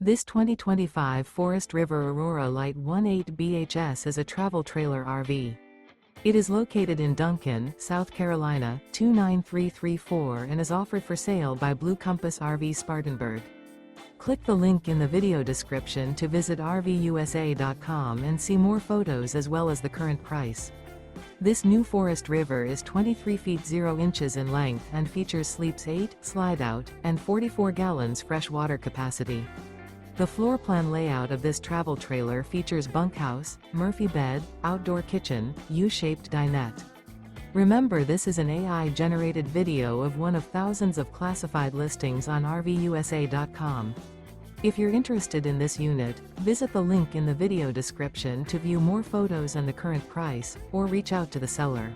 This 2025 Forest River Aurora Light 18 BHS is a travel trailer RV. It is located in Duncan, South Carolina, 29334 and is offered for sale by Blue Compass RV Spartanburg. Click the link in the video description to visit RVUSA.com and see more photos as well as the current price. This new Forest River is 23 feet 0 inches in length and features sleeps 8, slide-out, and 44 gallons fresh water capacity. The floor plan layout of this travel trailer features bunkhouse, Murphy bed, outdoor kitchen, U-shaped dinette. Remember, this is an AI-generated video of one of thousands of classified listings on RVUSA.com. If you're interested in this unit, visit the link in the video description to view more photos and the current price, or reach out to the seller.